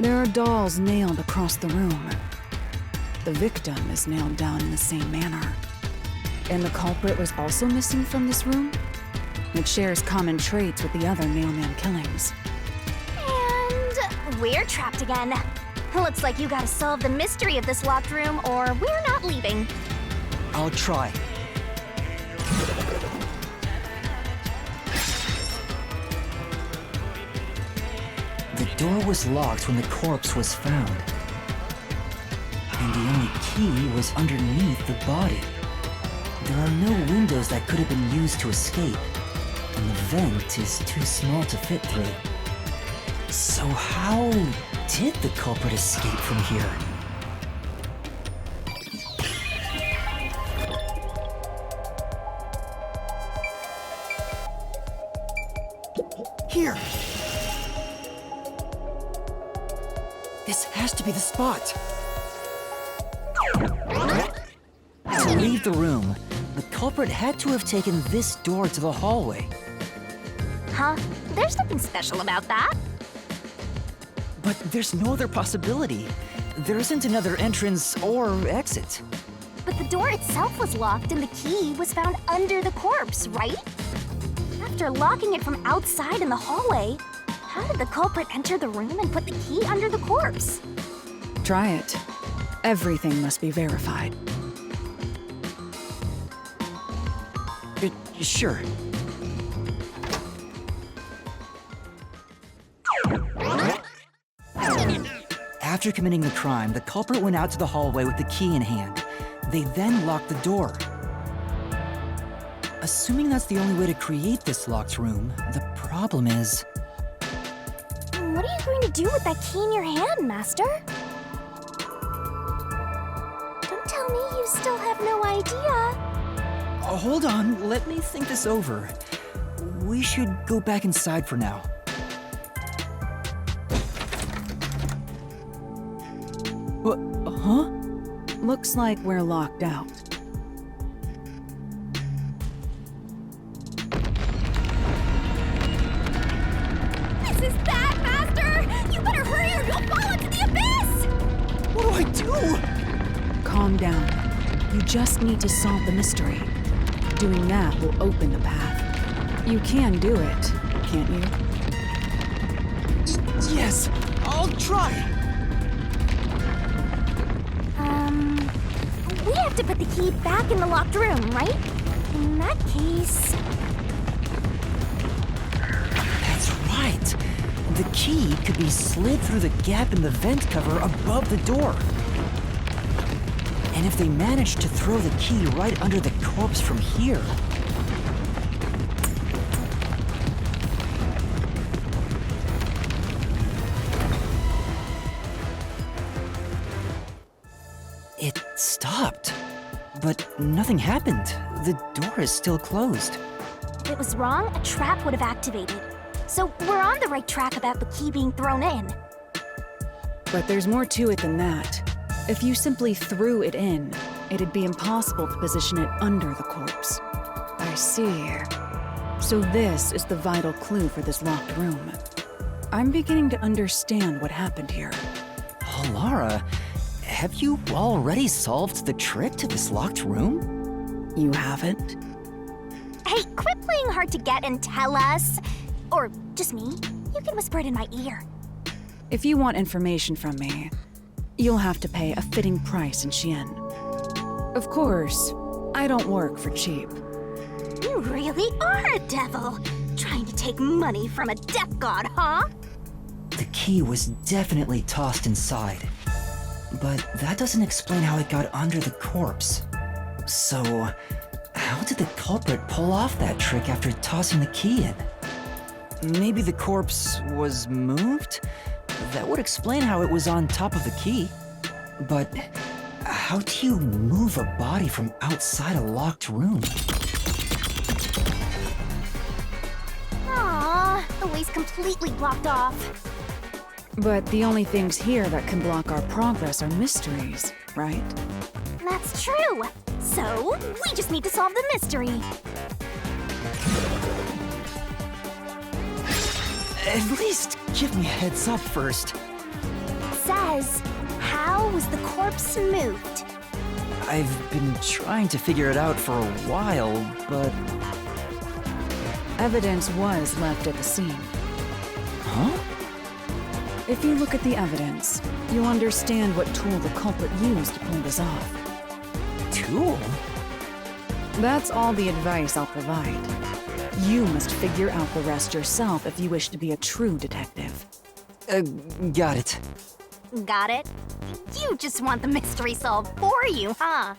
There are dolls nailed across the room. The victim is nailed down in the same manner. And the culprit was also missing from this room? It shares common traits with the other Nailman killings. And we're trapped again. Looks like you gotta solve the mystery of this locked room or we're not leaving. I'll try. The door was locked when the corpse was found. And the only key was underneath the body. There are no windows that could have been used to escape, and the vent is too small to fit through. So how did the culprit escape from here? Here! This has to be the spot! To leave the room, the culprit had to have taken this door to the hallway. Huh? There's nothing special about that. But there's no other possibility. There isn't another entrance or exit. But the door itself was locked and the key was found under the corpse, right? After locking it from outside in the hallway, how did the culprit enter the room and put the key under the corpse? Try it. Everything must be verified. Sure. After committing the crime, the culprit went out to the hallway with the key in hand. They then locked the door. Assuming that's the only way to create this locked room, the problem is... What are you going to do with that key in your hand, Master? Don't tell me you still have no idea. Hold on, let me think this over. We should go back inside for now. Huh? Looks like we're locked out. This is bad, Master! You better hurry or you'll fall into the abyss! What do I do? Calm down. You just need to solve the mystery. Doing that will open the path. You can do it, can't you? Yes, I'll try! We have to put the key back in the locked room, right? In that case... That's right! The key could be slid through the gap in the vent cover above the door. And if they managed to throw the key right under the corpse from here... It stopped. But nothing happened. The door is still closed. If it was wrong, a trap would have activated. So we're on the right track about the key being thrown in. But there's more to it than that. If you simply threw it in, it'd be impossible to position it under the corpse. I see. So this is the vital clue for this locked room. I'm beginning to understand what happened here. Oh, Lara, have you already solved the trick to this locked room? You haven't? Hey, quit playing hard to get and tell us. Or just me. You can whisper it in my ear. If you want information from me, you'll have to pay a fitting price in Xian. Of course, I don't work for cheap. You really are a devil. Trying to take money from a death god, huh? The key was definitely tossed inside. But that doesn't explain how it got under the corpse. So, how did the culprit pull off that trick after tossing the key in? Maybe the corpse was moved? That would explain how it was on top of the key. But how do you move a body from outside a locked room? Aww, the way's completely blocked off. But the only things here that can block our progress are mysteries, right? That's true. So, we just need to solve the mystery. At least give me a heads up first. is, how was the corpse moved? I've been trying to figure it out for a while, but... Evidence was left at the scene. Huh? If you look at the evidence, you'll understand what tool the culprit used to pull this off. Tool? That's all the advice I'll provide. You must figure out the rest yourself if you wish to be a true detective. Got it. Got it? You just want the mystery solved for you, huh?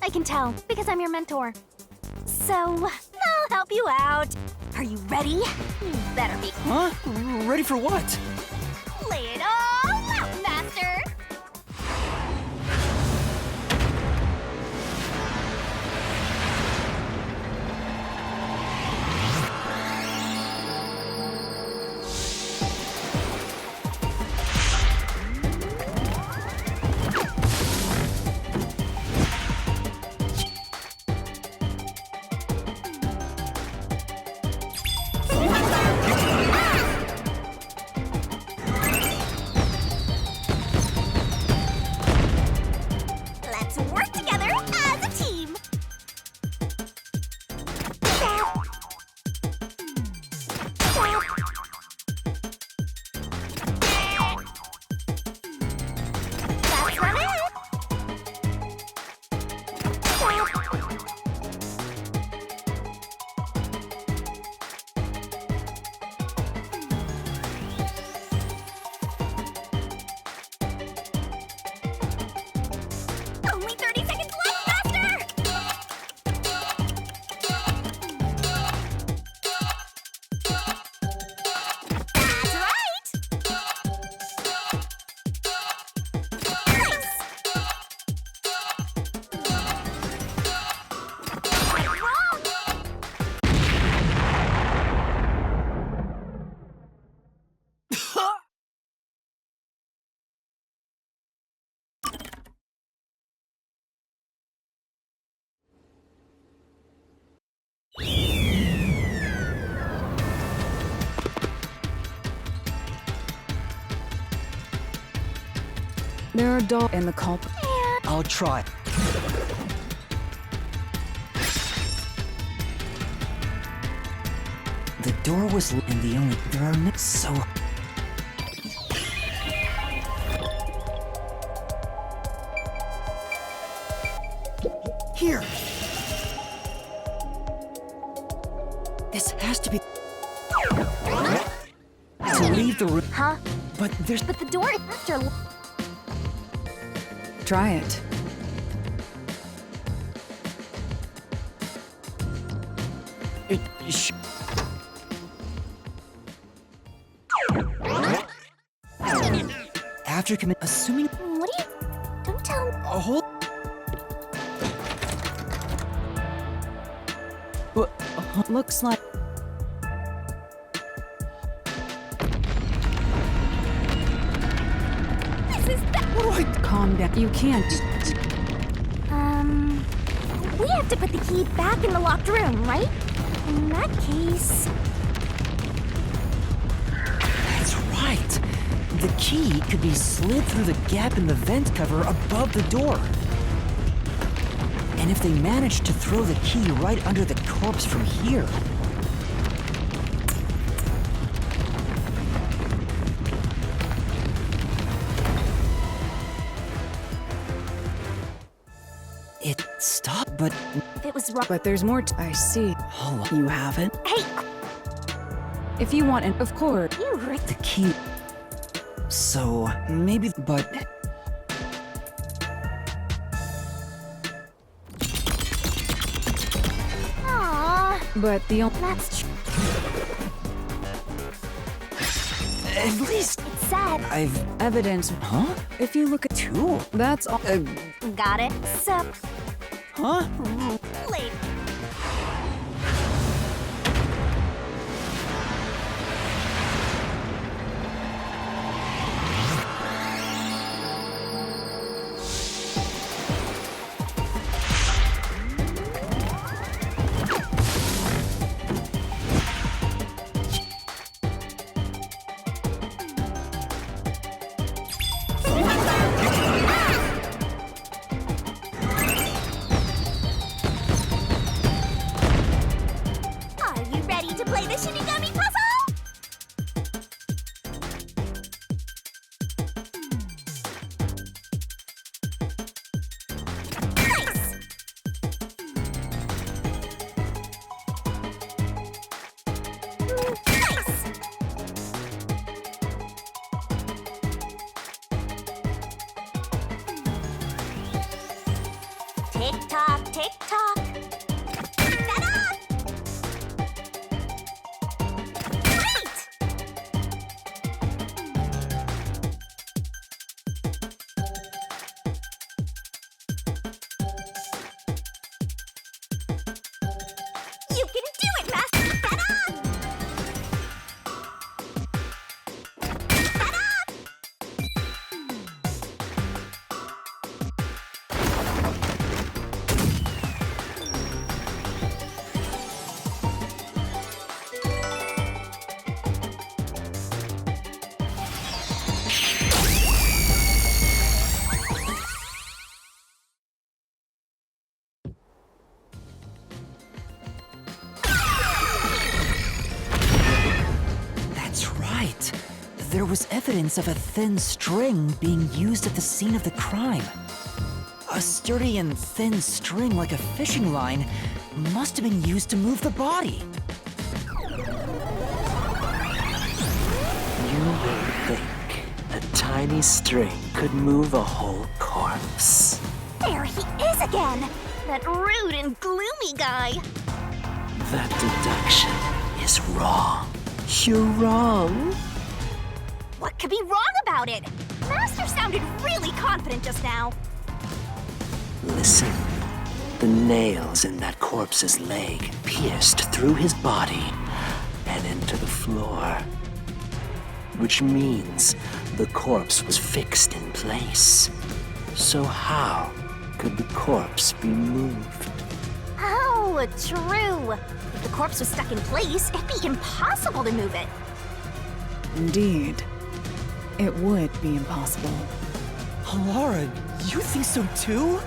I can tell, because I'm your mentor. So, I'll help you out. Are you ready? You better be. Huh? Ready for what? Lay it all out, Master! Let's work together as a team! That's not it! Only 30 seconds left, Master! That's right! Nice! Wrong! There are dolls in the culprit. I'll try. The door was and the only... There are no... So... Here! This has to be... To leave the room... Huh? But there's... But the door after. Try it. After commit... Assuming... What do you. Don't tell me. A whole... What? Looks like... This is the. What do I... Calm down. You can't. We have to put the key back in the locked room, right? In that case. That's right. The key could be slid through the gap in the vent cover above the door. And if they managed to throw the key right under the corpse from here... It stopped, but... If it was wrong. But there's more I see. Hold on. You haven't? Hey! If you want, and of course. You were. The key... So, maybe... But... Aww. But the only... That's true. At least... It said. I've... Evidence. Huh? If you look at... Tool? That's all. Got it. So. Huh? Late. to play the Shinigami puzzle? Tick-tock, tick-tock. Ta-da! Wait! You can do it, Master! Ta-da! Ta-da! That's right. There was evidence of a thin string being used at the scene of the crime. A sturdy and thin string like a fishing line must have been used to move the body. You would think a tiny string could move a whole corpse. There he is again! That rude and gloomy guy! That deduction is wrong. You're wrong. What could be wrong about it? Master sounded really confident just now. Listen. The nails in that corpse's leg pierced through his body and into the floor. Which means the corpse was fixed in place. So how could the corpse be moved? Oh, true. If the corpse was stuck in place, it'd be impossible to move it. Indeed. It would be impossible. Laura, you think so too?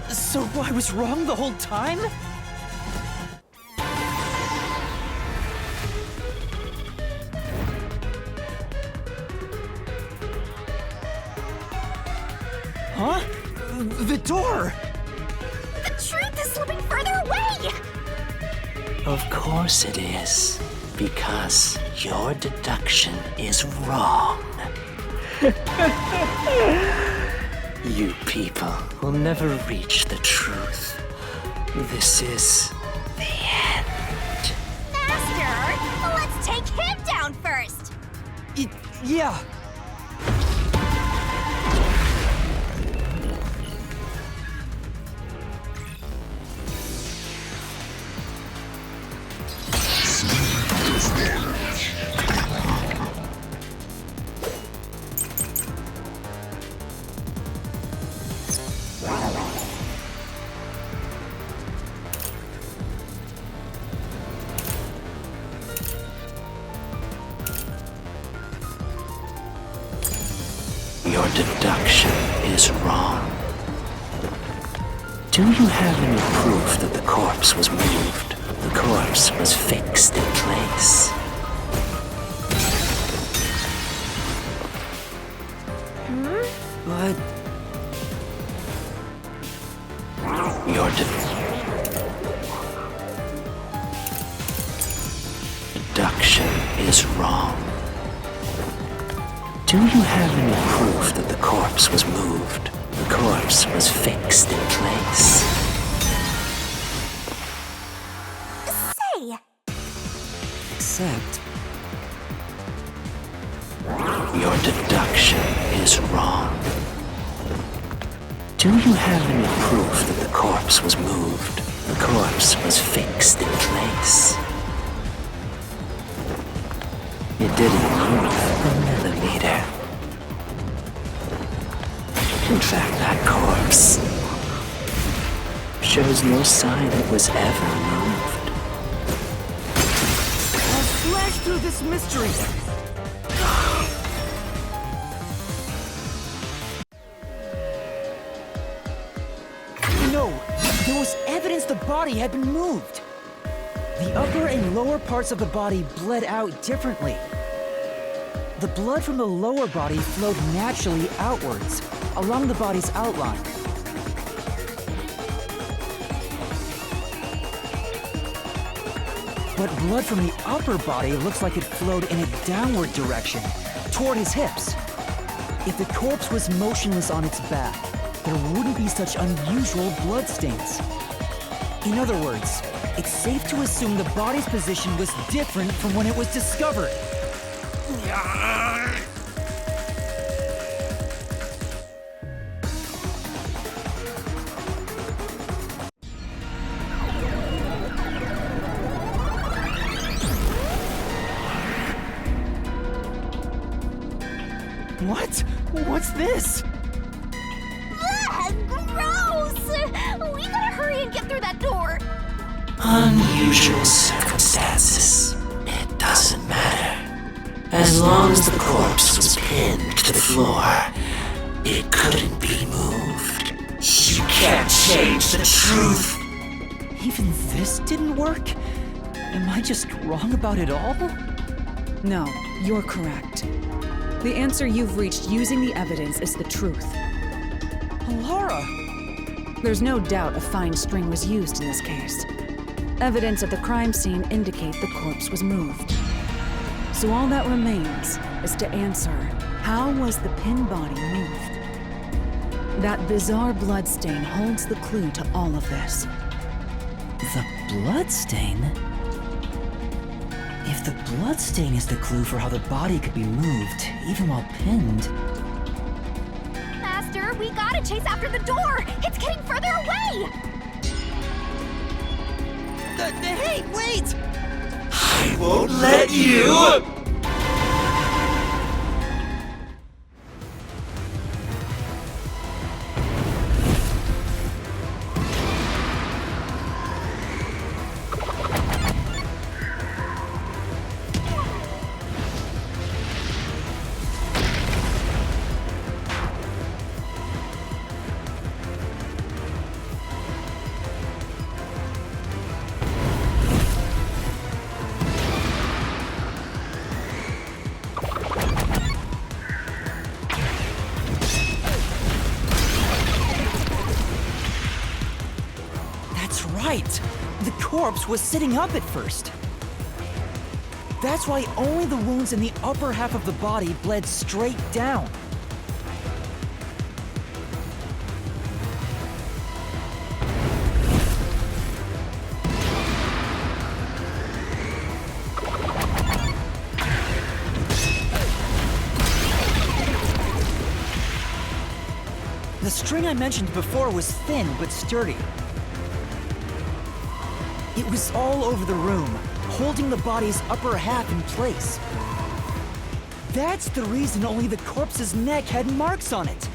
So I was wrong the whole time? Huh? The door! The truth is slipping further away! Of course it is. Because your deduction is wrong. You people will never reach the truth. This is the end. Master, let's take him down first! Yeah. Your deduction is wrong. Do you have any proof that the corpse was moved? The corpse was fixed in place. But Your deduction is wrong. Do you have any proof that the corpse was moved? The corpse was fixed in place. Say, except Your deduction is wrong. Do you have any proof that the corpse was moved? The corpse was fixed in place. It didn't move a millimeter. In fact, that corpse shows no sign it was ever moved. I'll flash through this mystery. No, there was evidence the body had been moved. The upper and lower parts of the body bled out differently. The blood from the lower body flowed naturally outwards, along the body's outline. But blood from the upper body looks like it flowed in a downward direction, toward his hips. If the corpse was motionless on its back, there wouldn't be such unusual bloodstains. In other words, it's safe to assume the body's position was different from when it was discovered. What? What's this? Ugh, gross! We gotta hurry and get through that door. Unusual circumstances. It doesn't matter. As long as the corpse was pinned to the floor, it couldn't be moved. You can't change the truth. Even this didn't work? Am I just wrong about it all? No, you're correct. The answer you've reached using the evidence is the truth. Laura! There's no doubt a fine string was used in this case. Evidence at the crime scene indicate the corpse was moved. So all that remains is to answer, how was the pinned body moved? That bizarre bloodstain holds the clue to all of this. The bloodstain? If the bloodstain is the clue for how the body could be moved, even while pinned... Master, we gotta chase after the door! It's getting further away! Hey, wait! I won't let you! Right! The corpse was sitting up at first. That's why only the wounds in the upper half of the body bled straight down. The string I mentioned before was thin but sturdy. It was all over the room, holding the body's upper half in place. That's the reason only the corpse's neck had marks on it.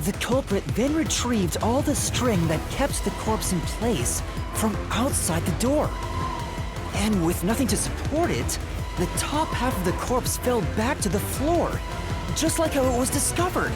The culprit then retrieved all the string that kept the corpse in place from outside the door. And with nothing to support it, the top half of the corpse fell back to the floor, just like how it was discovered.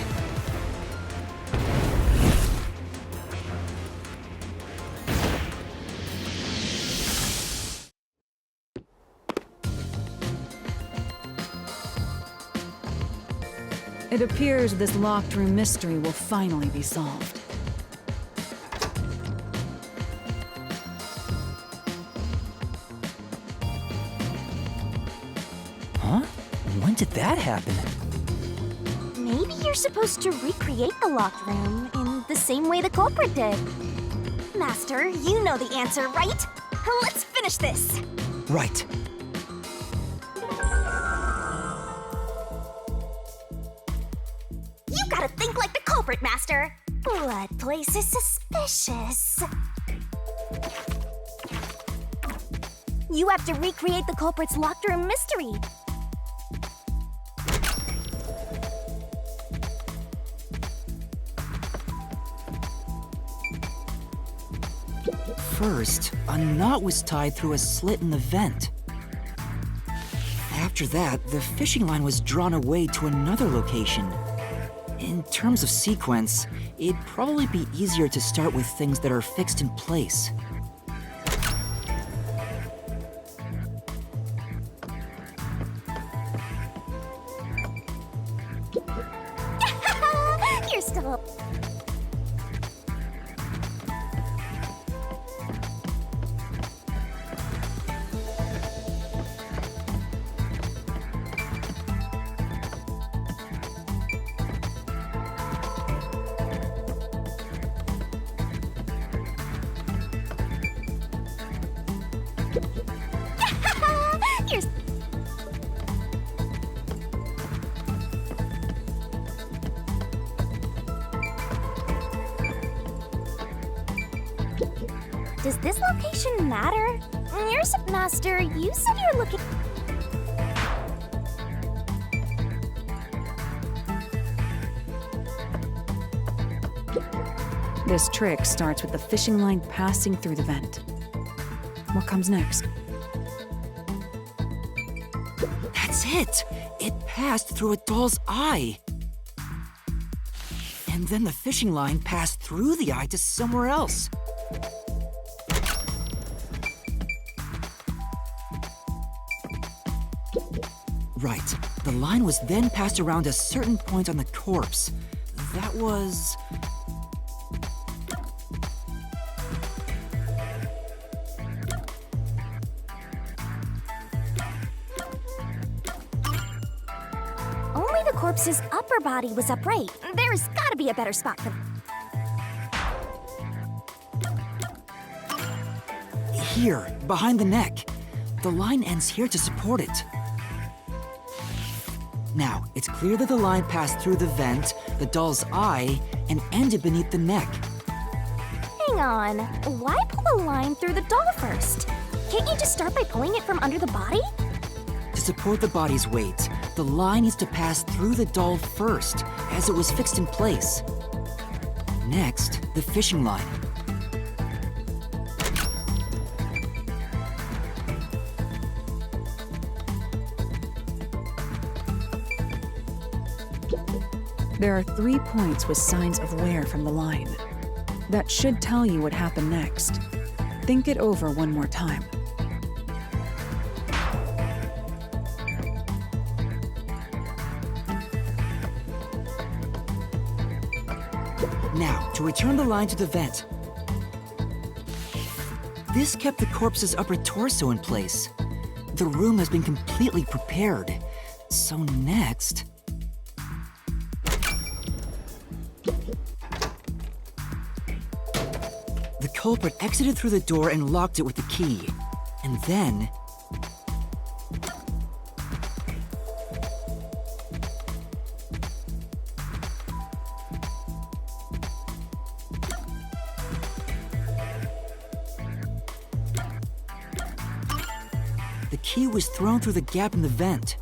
It appears this locked room mystery will finally be solved. Huh? When did that happen? Maybe you're supposed to recreate the locked room in the same way the culprit did. Master, you know the answer, right? Let's finish this! Right. You gotta think like the culprit, Master! Blood place is suspicious. You have to recreate the culprit's locked room mystery. First, a knot was tied through a slit in the vent. After that, the fishing line was drawn away to another location. In terms of sequence, it'd probably be easier to start with things that are fixed in place. You're still up. You're Does this location matter? Master, you said you're looking. This trick starts with the fishing line passing through the vent. What comes next? That's it! It passed through a doll's eye! And then the fishing line passed through the eye to somewhere else. Right. The line was then passed around a certain point on the corpse. That was... Only the corpse's upper body was upright. There's gotta be a better spot for. Here, behind the neck. The line ends here to support it. Now, it's clear that the line passed through the vent, the doll's eye, and ended beneath the neck. Hang on. Why pull the line through the doll first? Can't you just start by pulling it from under the body? To support the body's weight, the line needs to pass through the doll first, as it was fixed in place. Next, the fishing line. There are 3 points with signs of wear from the line. That should tell you what happened next. Think it over one more time. Now, to return the line to the vent. This kept the corpse's upper torso in place. The room has been completely prepared. So next... The culprit exited through the door and locked it with the key. And then... the key was thrown through the gap in the vent.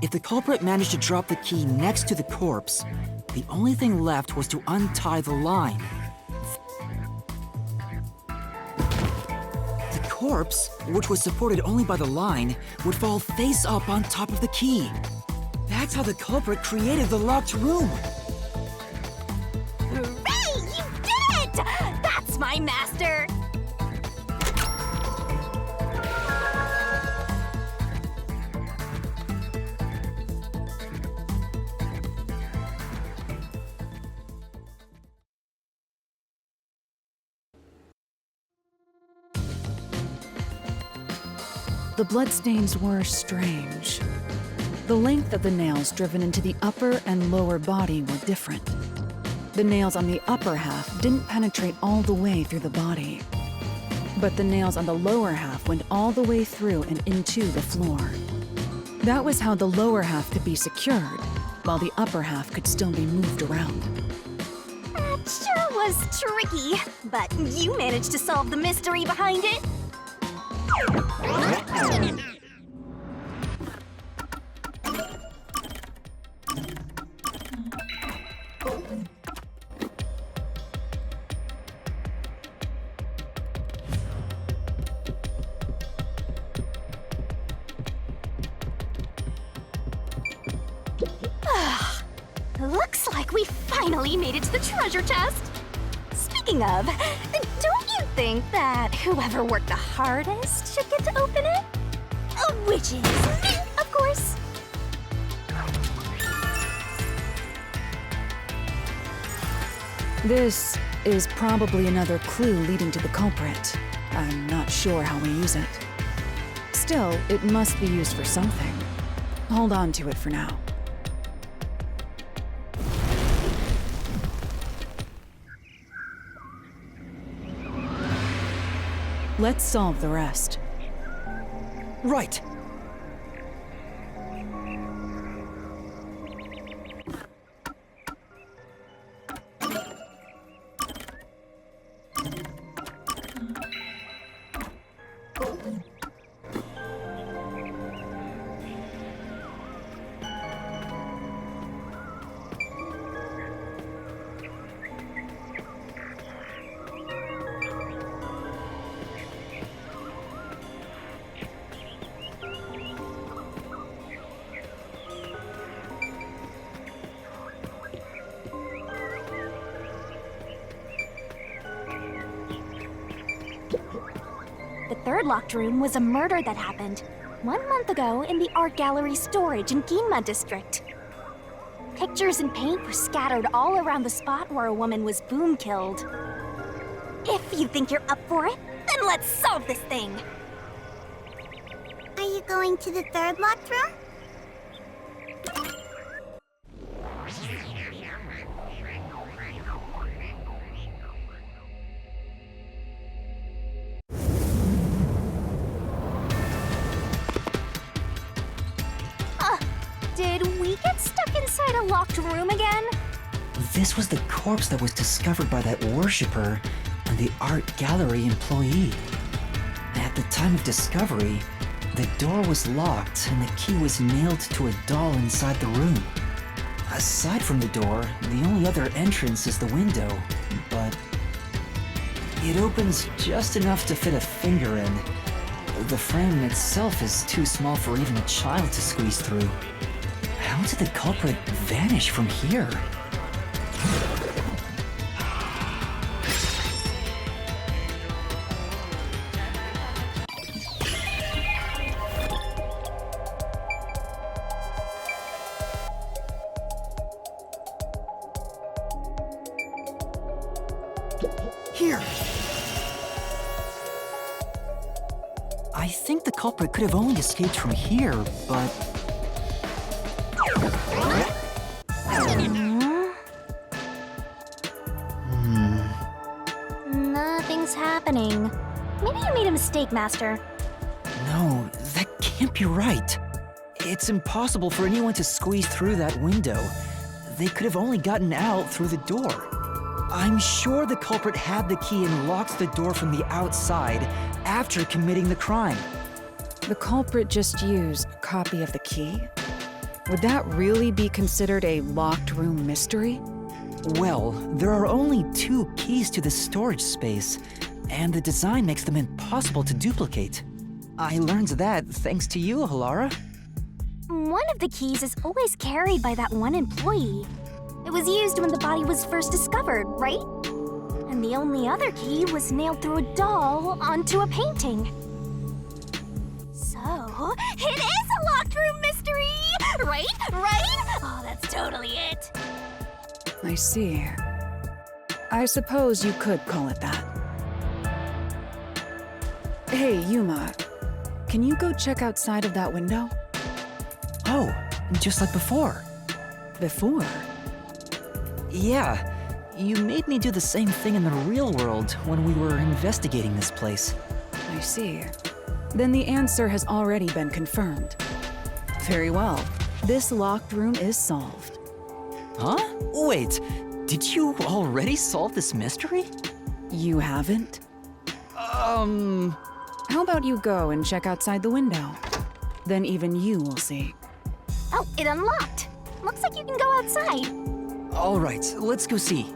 If the culprit managed to drop the key next to the corpse, the only thing left was to untie the line. The corpse, which was supported only by the line, would fall face up on top of the key. That's how the culprit created the locked room. Hooray! You did it! That's my master! The bloodstains were strange. The length of the nails driven into the upper and lower body were different. The nails on the upper half didn't penetrate all the way through the body, but the nails on the lower half went all the way through and into the floor. That was how the lower half could be secured, while the upper half could still be moved around. That sure was tricky, but you managed to solve the mystery behind it. finally made it to the treasure chest. Speaking of, don't you think that whoever worked the hardest should get to open it? Which is me, of course. This is probably another clue leading to the culprit. I'm not sure how we use it. Still, it must be used for something. Hold on to it for now. Let's solve the rest. Right. The third locked room was a murder that happened 1 month ago in the art gallery storage in Ginma district. Pictures and paint were scattered all around the spot where a woman was boom killed. If you think you're up for it, then let's solve this thing. Are you going to the third locked room? Did we get stuck inside a locked room again? This was the corpse that was discovered by that worshipper and the art gallery employee. At the time of discovery, the door was locked and the key was nailed to a doll inside the room. Aside from the door, the only other entrance is the window, but it opens just enough to fit a finger in. The frame itself is too small for even a child to squeeze through. How did the culprit vanish from here? Here! I think the culprit could have only escaped from here, but... Nothing's happening. Maybe you made a mistake, Master. No, that can't be right. It's impossible for anyone to squeeze through that window. They could have only gotten out through the door. I'm sure the culprit had the key and locked the door from the outside after committing the crime. The culprit just used a copy of the key? Would that really be considered a locked room mystery? Well, there are only 2 keys to the storage space, and the design makes them impossible to duplicate. I learned that thanks to you, Halara. One of the keys is always carried by that one employee. It was used when the body was first discovered, right? And the only other key was nailed through a doll onto a painting. So, it is a locked room mystery! Right? Right? Oh, that's totally it. I see. I suppose you could call it that. Hey, Yuma. Can you go check outside of that window? Oh, just like before. Before? Yeah, you made me do the same thing in the real world when we were investigating this place. I see. Then the answer has already been confirmed. Very well. This locked room is solved. Huh? Wait, did you already solve this mystery? You haven't? How about you go and check outside the window? Then even you will see. Oh, it unlocked. Looks like you can go outside. All right, let's go see.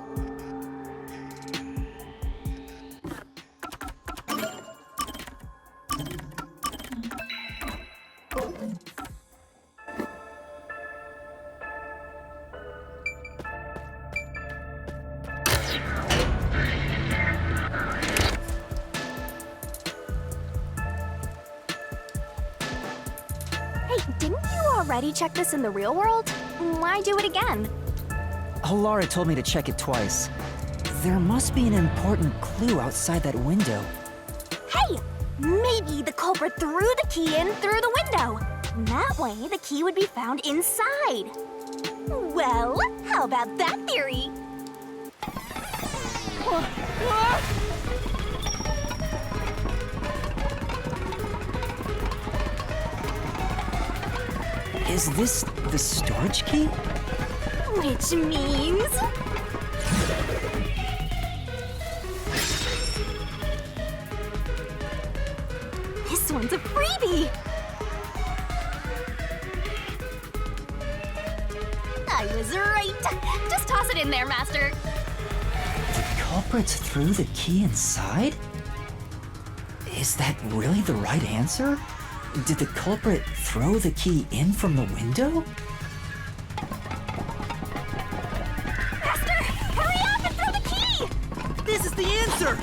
already checked this in the real world? Why do it again? Alara told me to check it twice. There must be an important clue outside that window. Hey! Maybe the culprit threw the key in through the window. That way, the key would be found inside. Well, how about that theory? Is this the storage key? Which means... this one's a freebie! I was right! Just toss it in there, Master! The culprit threw the key inside? Is that really the right answer? Did the culprit throw the key in from the window? Master! Hurry up and throw the key! This is the answer!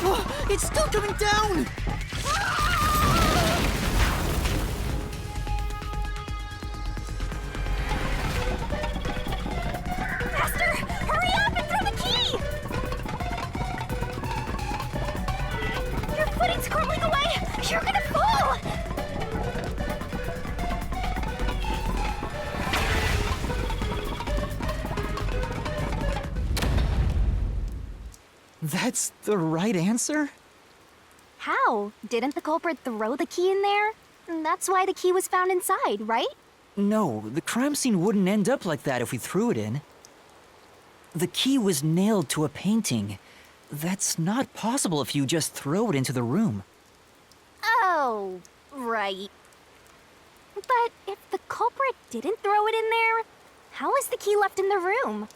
Oh, it's still coming down! Master! Hurry up and throw the key! Your footing's crumbling away! You're gonna fall! That's the right answer? How? Didn't the culprit throw the key in there? That's why the key was found inside, right? No, the crime scene wouldn't end up like that if we threw it in. The key was nailed to a painting. That's not possible if you just throw it into the room. Oh, right. But if the culprit didn't throw it in there, how is the key left in the room?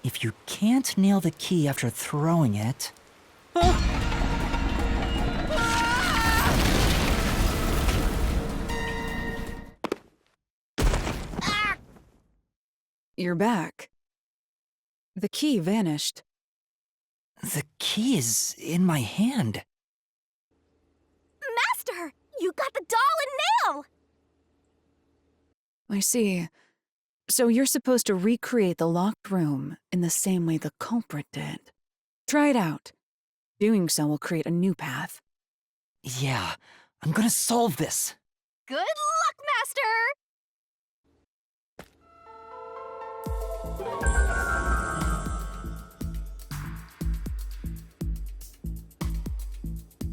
If you can't nail the key after throwing it... You're back. The key vanished. The key is in my hand. Master! You got the doll and nail! I see. So you're supposed to recreate the locked room in the same way the culprit did. Try it out. Doing so will create a new path. Yeah, I'm gonna solve this. Good luck, Master!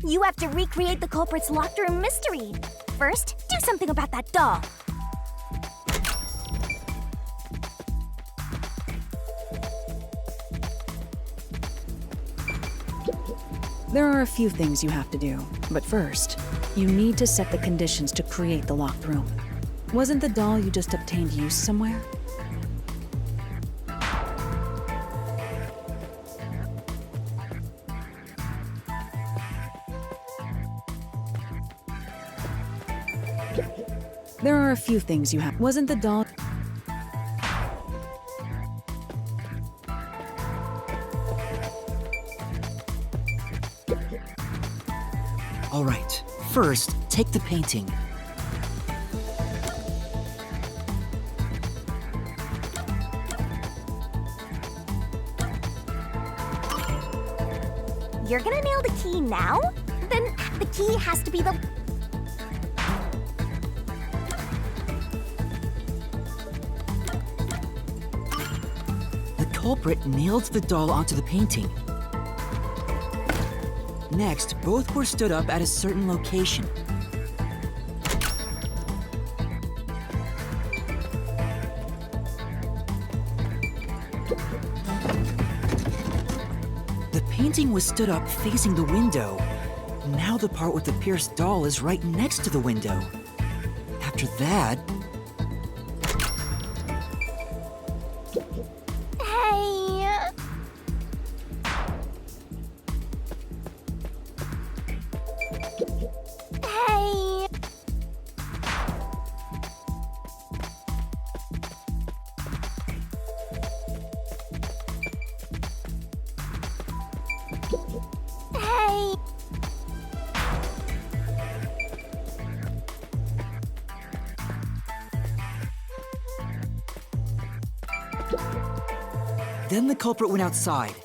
You have to recreate the culprit's locked room mystery. First, do something about that doll. There are a few things you have to do, but first, you need to set the conditions to create the locked room. Wasn't the doll you just obtained used somewhere? There are a few things you have. Wasn't the doll... All right, first, take the painting. You're gonna nail the key now? Then the key has to be the... The culprit nailed the doll onto the painting. Next, both were stood up at a certain location. The painting was stood up facing the window. Now the part with the pierced doll is right next to the window. After that, Hey... Hey... Hey... Then the culprit went outside.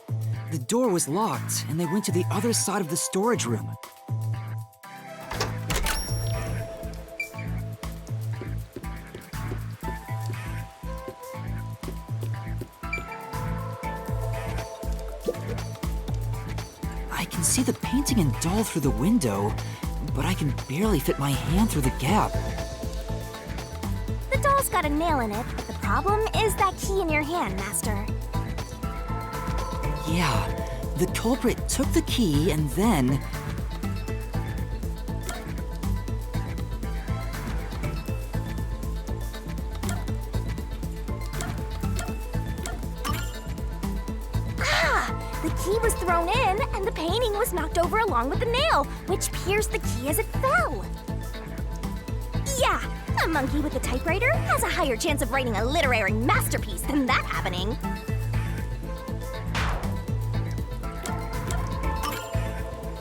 The door was locked, and they went to the other side of the storage room. I can see the painting and doll through the window, but I can barely fit my hand through the gap. The doll's got a nail in it, but the problem is that key in your hand, Master. Yeah, the culprit took the key and then... The key was thrown in, and the painting was knocked over along with the nail, which pierced the key as it fell. Yeah, a monkey with a typewriter has a higher chance of writing a literary masterpiece than that happening.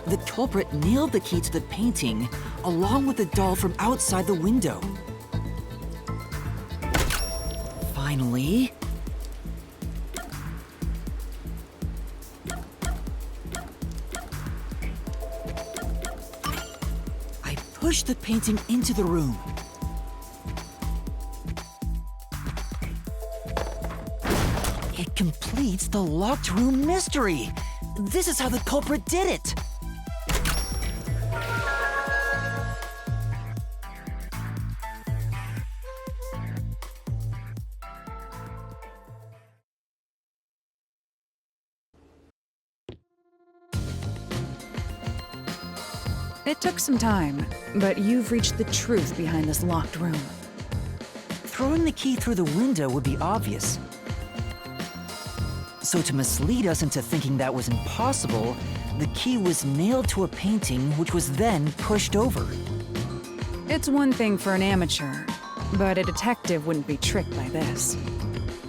The culprit nailed the key to the painting, along with the doll from outside the window. Finally... I pushed the painting into the room. It completes the locked room mystery! This is how the culprit did it! It took some time, but you've reached the truth behind this locked room. Throwing the key through the window would be obvious. So to mislead us into thinking that was impossible, the key was nailed to a painting which was then pushed over. It's one thing for an amateur, but a detective wouldn't be tricked by this.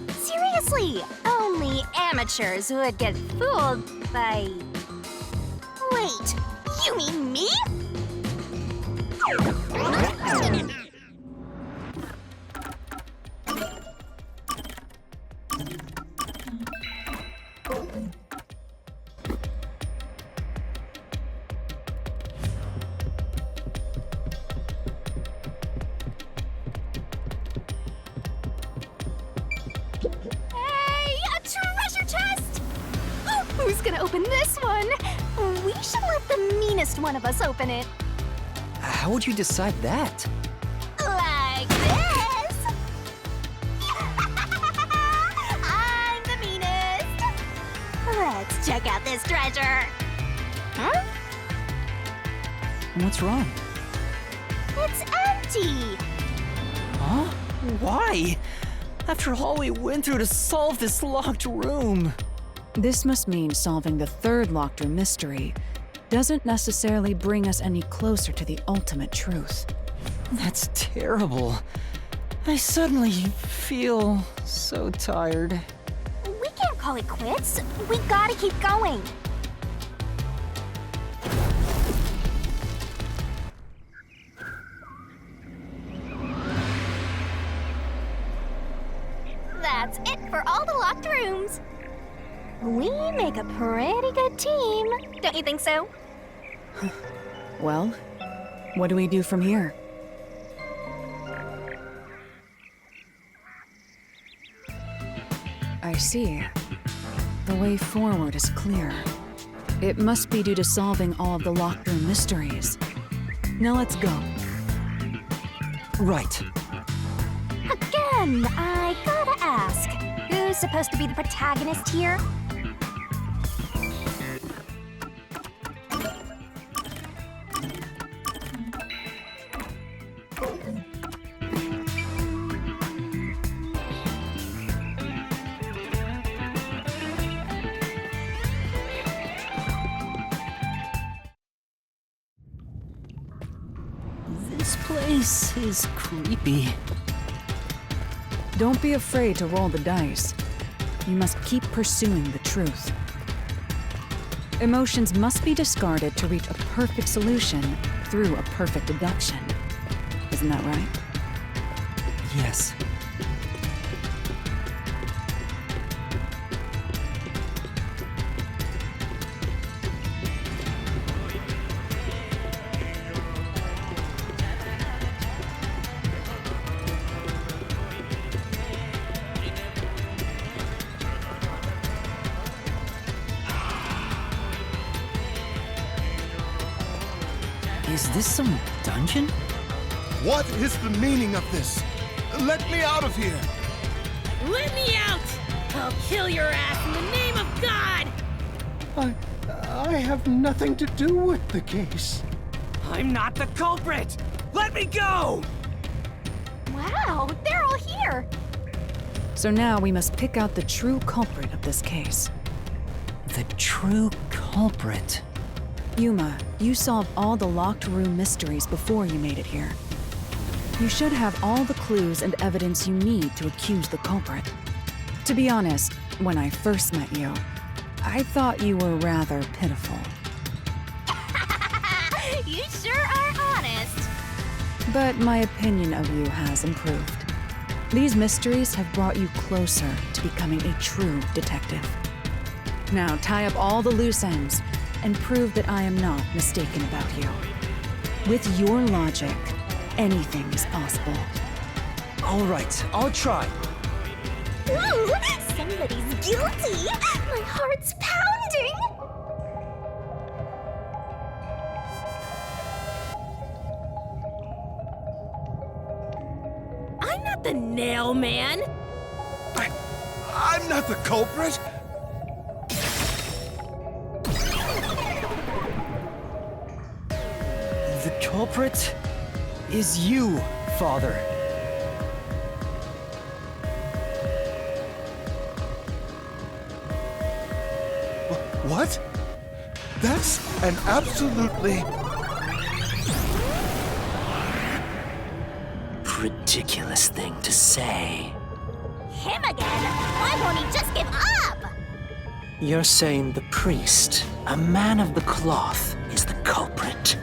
Seriously, only amateurs would get fooled by... Wait, you mean me? Hey, a treasure chest! Oh, who's gonna open this one? We should let the meanest one of us open it. How would you decide that? Like this! I'm the meanest! Let's check out this treasure! Huh? What's wrong? It's empty! Huh? Why? After all we went through to solve this locked room. This must mean solving the third locked room mystery doesn't necessarily bring us any closer to the ultimate truth. That's terrible. I suddenly feel so tired. We can't call it quits. We gotta keep going. That's it for all the locked rooms. We make a pretty good team, don't you think so? Well, what do we do from here? I see. The way forward is clear. It must be due to solving all of the locked room mysteries. Now let's go. Right. Again, I gotta ask, who's supposed to be the protagonist here? This place is creepy. Don't be afraid to roll the dice. You must keep pursuing the truth. Emotions must be discarded to reach a perfect solution through a perfect deduction. Isn't that right? Yes. Is this some dungeon? What is the meaning of this? Let me out of here! Let me out! I'll kill your ass in the name of God! I have nothing to do with the case. I'm not the culprit! Let me go! Wow, they're all here. So now we must pick out the true culprit of this case. The true culprit. Yuma, you solved all the locked room mysteries before you made it here. You should have all the clues and evidence you need to accuse the culprit. To be honest, when I first met you, I thought you were rather pitiful. You sure are honest. But my opinion of you has improved. These mysteries have brought you closer to becoming a true detective. Now tie up all the loose ends and prove that I am not mistaken about you. With your logic, anything is possible. All right, I'll try. Ooh, somebody's guilty. My heart's pounding. I'm not the nail man! I'm not the culprit! The culprit is you, Father. What? That's an absolutely... Ridiculous thing to say. Him again? Why won't he just give up? You're saying the priest, a man of the cloth, is the culprit.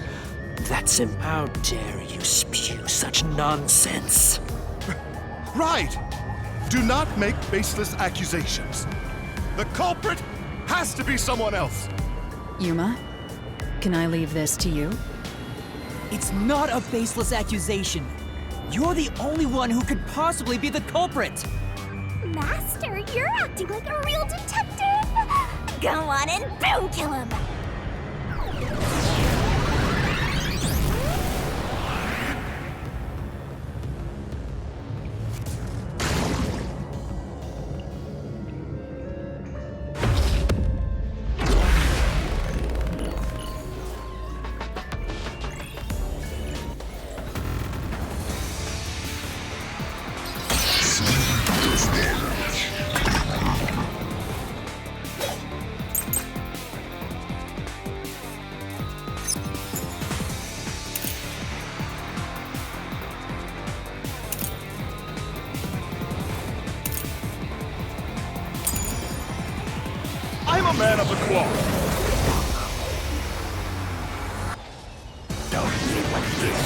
That's how dare you spew such nonsense? Right! Do not make baseless accusations. The culprit has to be someone else. Yuma, can I leave this to you? It's not a baseless accusation. You're the only one who could possibly be the culprit. Master, you're acting like a real detective. Go on and boom kill him. I'm a man of the cloth. Don't be like this.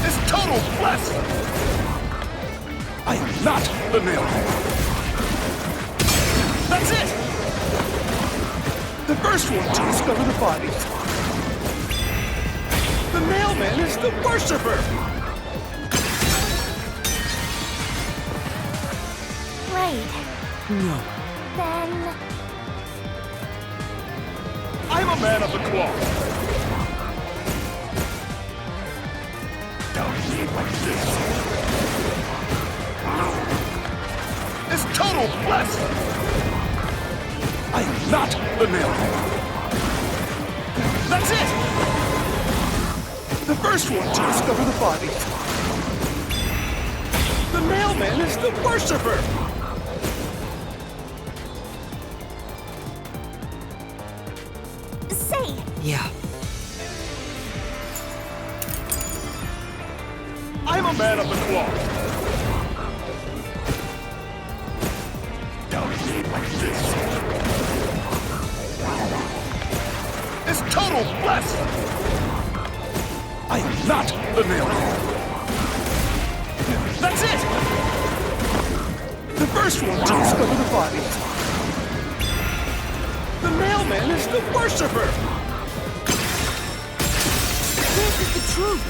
It's total bless! I am not the nailman. That's it! The first one to discover the bodies. The mailman is the worshiper! Wait, No. then... I'm a man of the cloth. Don't be like this. It's total bless! I am not the nailman. That's it! The first one to discover the bodies. The mailman is the worshiper! Say, Yeah. I'm a man of the cloth. Don't be like this. It's total bless! I am not the nailman. That's it! The first one to discover the bodies. The mailman is the worshiper! This is the truth.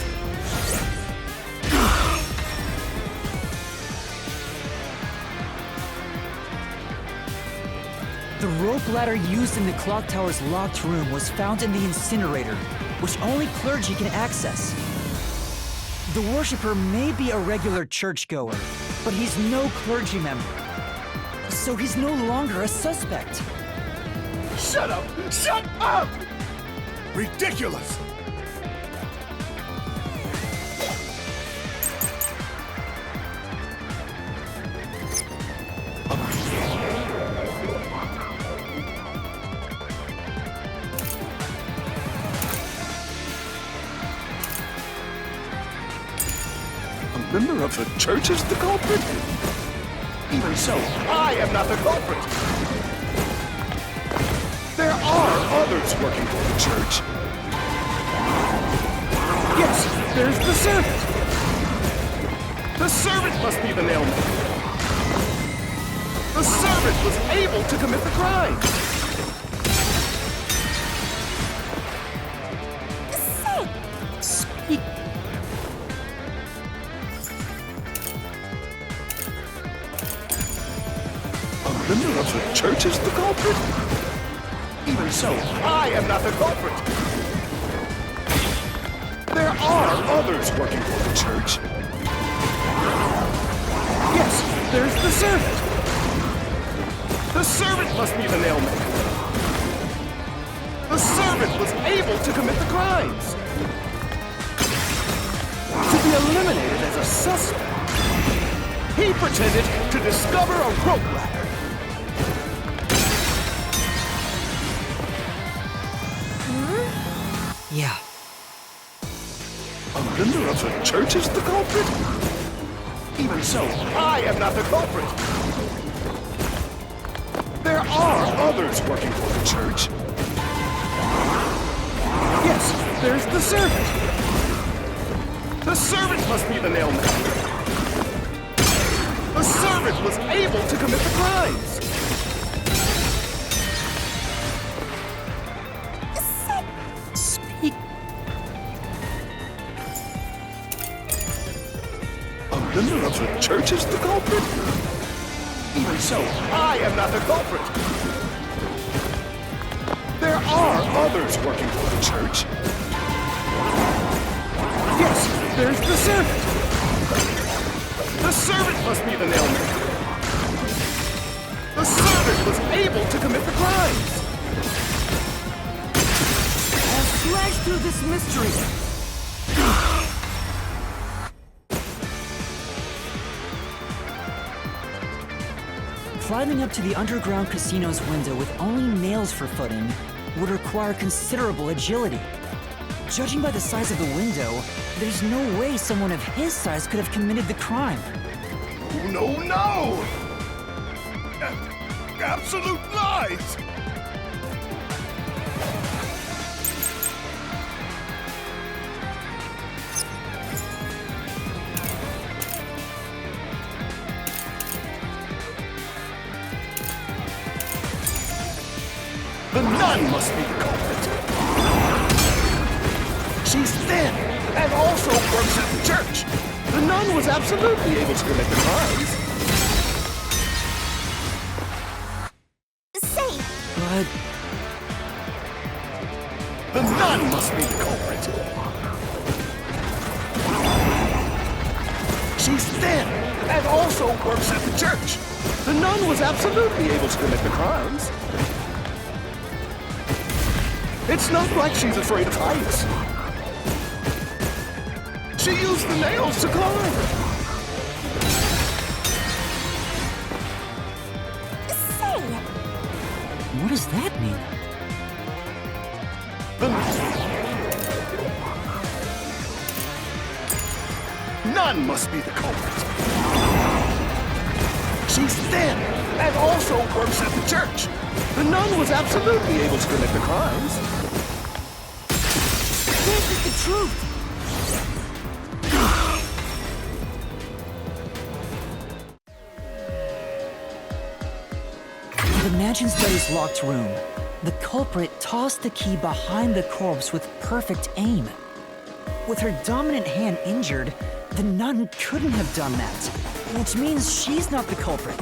The rope ladder used in the clock tower's locked room was found in the incinerator, which only clergy can access. The worshipper may be a regular churchgoer, but he's no clergy member. So he's no longer a suspect. Shut up! Shut up! Ridiculous! A member of the church is the culprit? Even so, I am not the culprit! There are others working for the church. Yes, there's the servant. The servant must be the nailmaker. The servant was able to commit the crime. Speak. A member of the church is the culprit? Even so, I am not the culprit. There are others working for the church. Yes, there's the servant. The servant must be the nailmaker. The servant was able to commit the crimes. To be eliminated as a suspect, he pretended to discover a rope ladder. Yeah. A member of the church is the culprit? Even so, I am not the culprit. There are others working for the church. Yes, there's the servant. The servant must be the nailmaker. The servant was able to commit the crimes. Speak. A member of the church is the culprit? Even so, I am not the culprit. There are others working for the church. Yes, there's the servant. The servant must be the nailmaker. The servant was able to commit the crimes. I'll slash through this mystery. Climbing up to the underground casino's window with only nails for footing would require considerable agility. Judging by the size of the window, there's no way someone of his size could have committed the crime. No, no! Absolute lies! The nun must be the culprit. She's thin and also works at the church. The nun was absolutely able to commit the crimes. Say, But The nun must be the culprit. She's thin and also works at the church. The nun was absolutely able to commit the crimes. It's not like she's afraid of heights. She used the nails to climb. say, what does that mean? The nun must be the culprit. She's thin and also works at the church. The nun was absolutely able to commit the crimes. This is the truth! In the mansion study's locked room, the culprit tossed the key behind the corpse with perfect aim. With her dominant hand injured, the nun couldn't have done that, which means she's not the culprit.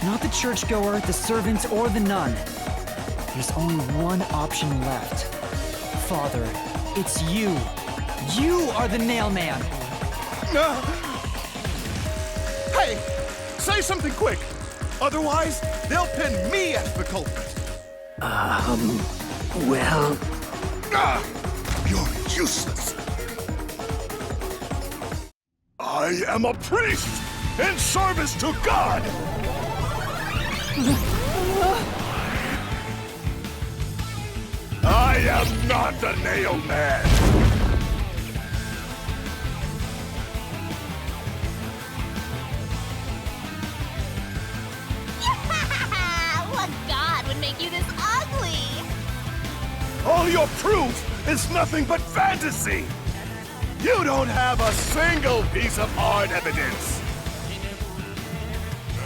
not the churchgoer, the servant, or the nun. There's only one option left. Father, it's you. You are the nail man. Hey! Say something quick! Otherwise, they'll pin me as the culprit. Well, You're useless. I am a priest in service to God. I am not the nail man. What god would make you this ugly? All your proof is nothing but fantasy. You don't have a single piece of hard evidence.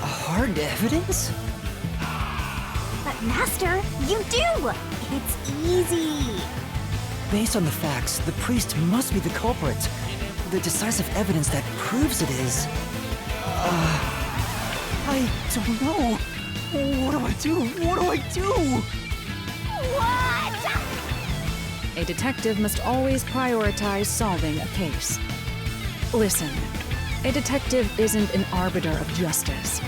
Hard evidence? But Master, you do! It's easy. Based on the facts, the priest must be the culprit. The decisive evidence that proves it is... I don't know. What do I do? What do I do? What? A detective must always prioritize solving a case. Listen, a detective isn't an arbiter of justice.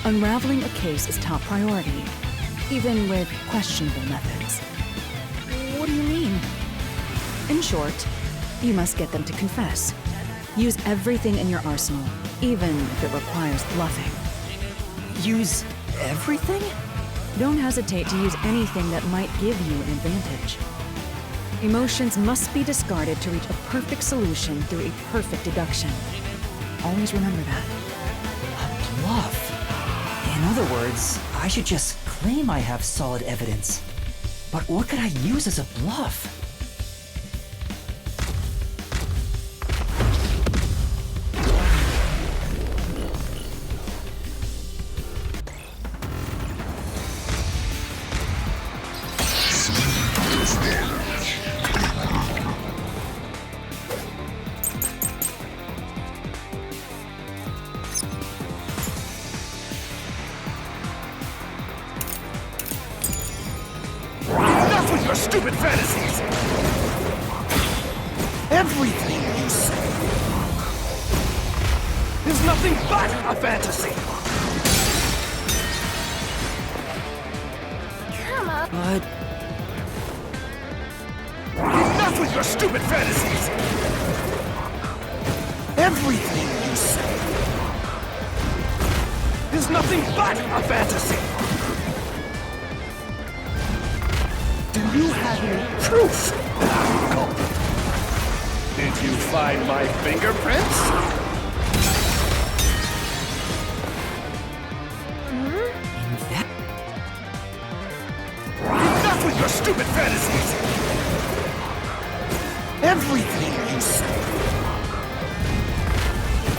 Unraveling a case is top priority, even with questionable methods. What do you mean? In short, you must get them to confess. Use everything in your arsenal, even if it requires bluffing. Use everything? Don't hesitate to use anything that might give you an advantage. Emotions must be discarded to reach a perfect solution through a perfect deduction. Always remember that. A bluff? In other words, I should just claim I have solid evidence. But what could I use as a bluff? Enough with your stupid fantasies! Everything you say is nothing but a fantasy! Come on. But Enough with your stupid fantasies! Everything you say is nothing but a fantasy! Do you have any proof that I'm the culprit? Did you find my fingerprints? in that... Enough with your stupid fantasies! Everything you say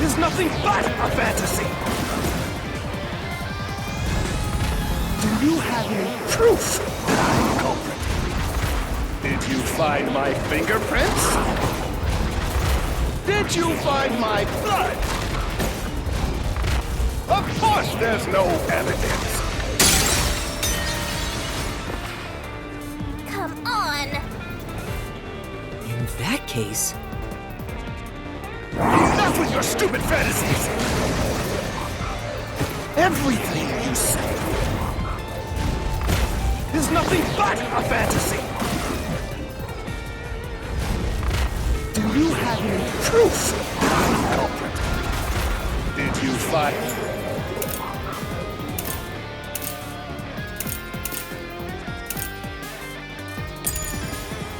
is nothing but a fantasy! Do you have any proof that I'm the culprit? Did you find my fingerprints? Did you find my blood? Of course there's no evidence! Come on. In that case... Enough with your stupid fantasies! Everything you say is nothing but a fantasy! Do you have any proof that I'm the culprit? Did you find...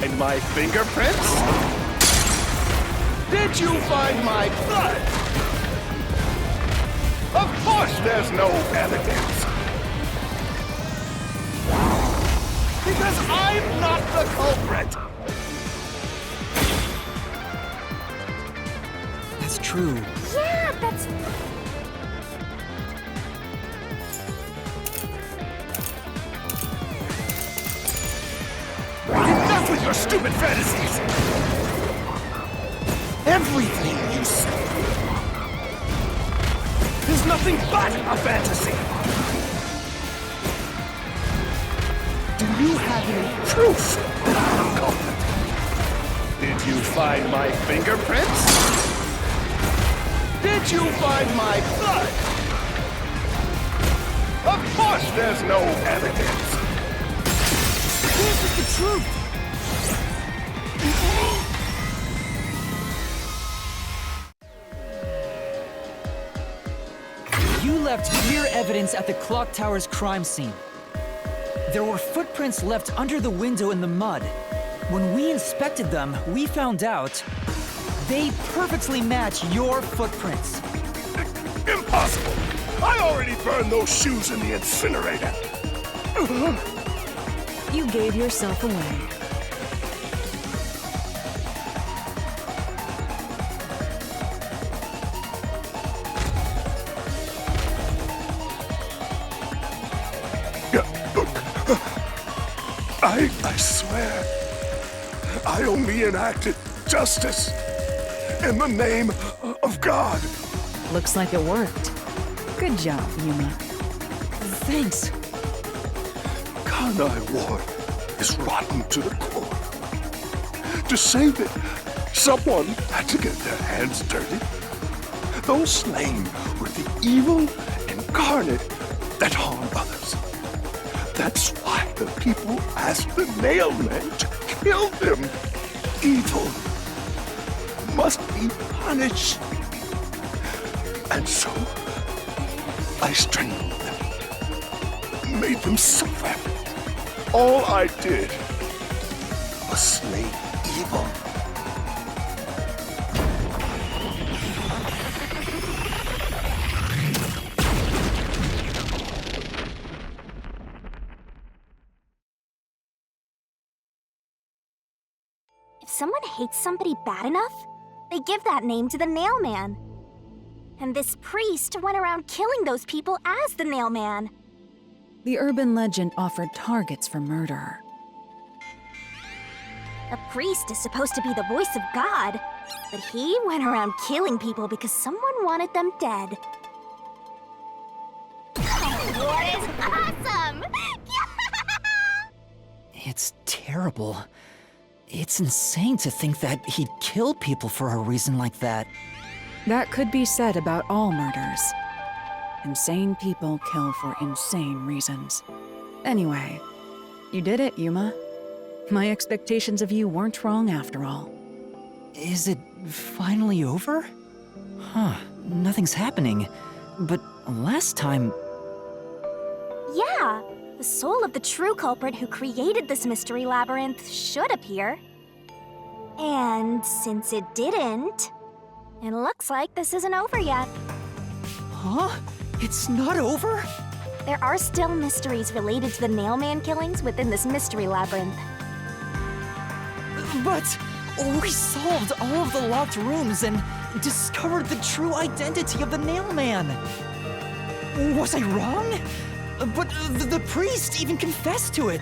And my fingerprints? Did you find my blood? Of course there's no evidence. Because I'm not the culprit. That's true. Yeah, that's... Enough with your stupid fantasies! Everything you say is nothing but a fantasy! you have any proof that I'm the culprit? Did you find my fingerprints? Did you find my blood? Of course there's no evidence. This is the truth! You left clear evidence at the clock tower's crime scene. There were footprints left under the window in the mud. When we inspected them, we found out they perfectly match your footprints. Impossible! I already burned those shoes in the incinerator. You gave yourself away. I swear, I only enacted justice in the name of God. Looks like it worked. Good job, Yuma. Thanks. Kanai Ward is rotten to the core. To save it, someone had to get their hands dirty. Those slain were the evil incarnate that harm others. That's why the people asked the Nailmen to kill them. Evil must be punished. And so, I strangled them, made them suffer. All I did was slay evil. If someone hates somebody bad enough, they give that name to the Nailman. And this priest went around killing those people as the Nailman. The urban legend offered targets for murder. A priest is supposed to be the voice of God, but he went around killing people because someone wanted them dead. What is awesome! It's terrible. It's insane to think that he'd kill people for a reason like that. That could be said about all murders. Insane people kill for insane reasons. Anyway, you did it, Yuma. My expectations of you weren't wrong after all. Is it finally over? Huh, nothing's happening. But last time... Yeah, the soul of the true culprit who created this mystery labyrinth should appear. And since it didn't, it looks like this isn't over yet. Huh? It's not over? There are still mysteries related to the Nailman killings within this mystery labyrinth. But we solved all of the locked rooms and discovered the true identity of the Nailman. Was I wrong? But the priest even confessed to it.